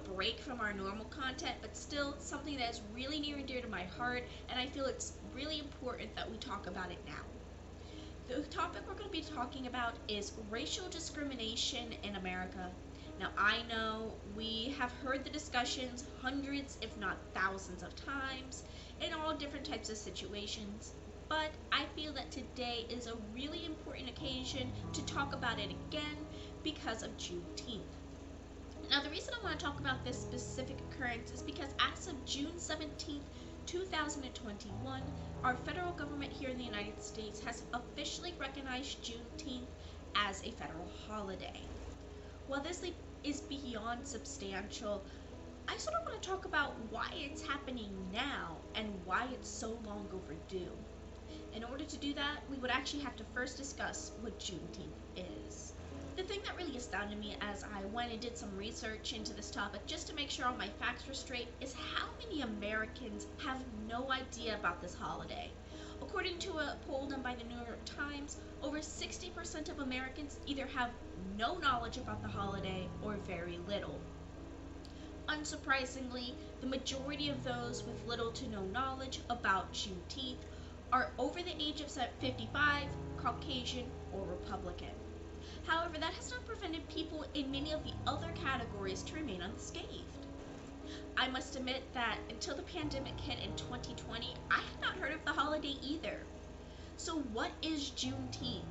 break from our normal content, but still something that is really near and dear to my heart, and I feel it's really important that we talk about it now. The topic we're going to be talking about is racial discrimination in America. Now, I know we have heard the discussions hundreds, if not thousands of times, in all different types of situations, but I feel that today is a really important occasion to talk about it again because of Juneteenth. Now, the reason I want to talk about this specific occurrence is because as of June 17th, 2021, our federal government here in the United States has officially recognized Juneteenth as a federal holiday. While this is beyond substantial, I sort of want to talk about why it's happening now and why it's so long overdue. In order to do that, we would actually have to first discuss what Juneteenth is. The thing that really astounded me as I went and did some research into this topic just to make sure all my facts were straight is how many Americans have no idea about this holiday. According to a poll done by the New York Times, over 60% of Americans either have no knowledge about the holiday or very little. Unsurprisingly, the majority of those with little to no knowledge about Juneteenth are over the age of 55, Caucasian, or Republican. However, that has not prevented people in many of the other categories to remain unscathed. I must admit that until the pandemic hit in 2020, I had not heard of the holiday either. So what is Juneteenth?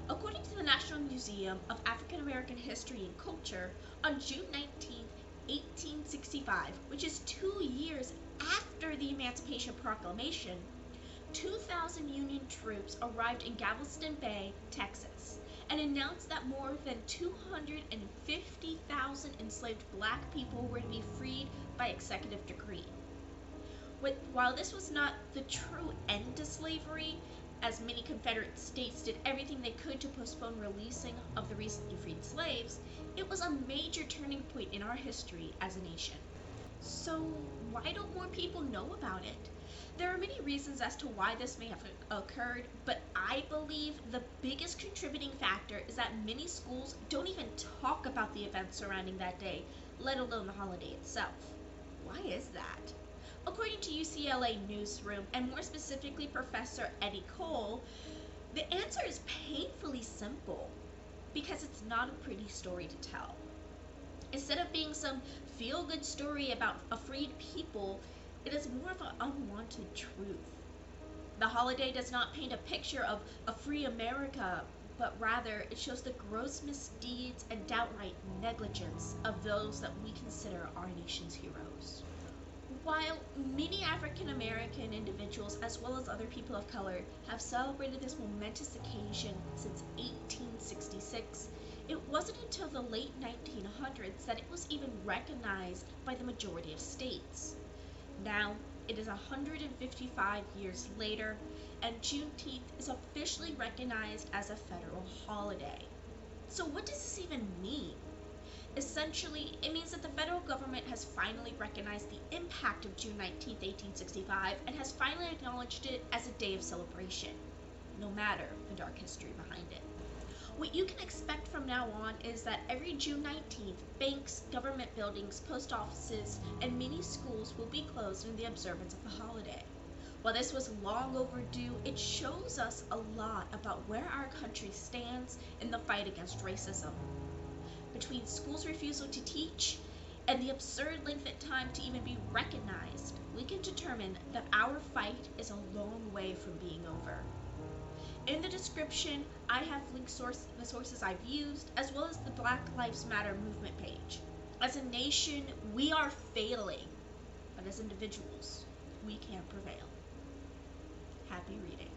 According to the National Museum of African American History and Culture, on June 19, 1865, which is 2 years after the Emancipation Proclamation, 2,000 Union troops arrived in Galveston Bay, Texas, and announced that more than 250,000 enslaved black people were to be freed by executive decree. While this was not the true end to slavery, as many Confederate states did everything they could to postpone releasing of the recently freed slaves, it was a major turning point in our history as a nation. So why don't more people know about it? There are many reasons as to why this may have occurred, but I believe the biggest contributing factor is that many schools don't even talk about the events surrounding that day, let alone the holiday itself. Why is that? According to UCLA Newsroom, and more specifically Professor Eddie Cole, the answer is painfully simple, because it's not a pretty story to tell. Instead of being some feel-good story about a freed people, it is more of an unwanted truth. The holiday does not paint a picture of a free America, but rather it shows the gross misdeeds and downright negligence of those that we consider our nation's heroes. While many African American individuals, as well as other people of color, have celebrated this momentous occasion since 1866, it wasn't until the late 1900s that it was even recognized by the majority of states. Now, it is 155 years later, and Juneteenth is officially recognized as a federal holiday. So what does this even mean? Essentially, it means that the federal government has finally recognized the impact of June 19, 1865, and has finally acknowledged it as a day of celebration, no matter the dark history behind it. What you can expect from now on is that every June 19th, banks, government buildings, post offices, and many schools will be closed in the observance of the holiday. While this was long overdue, it shows us a lot about where our country stands in the fight against racism. Between schools' refusal to teach and the absurd length of time to even be recognized, we can determine that our fight is a long way from being over. In the description, I have linked the sources I've used, as well as the Black Lives Matter movement page. As a nation, we are failing, but as individuals, we can prevail. Happy reading.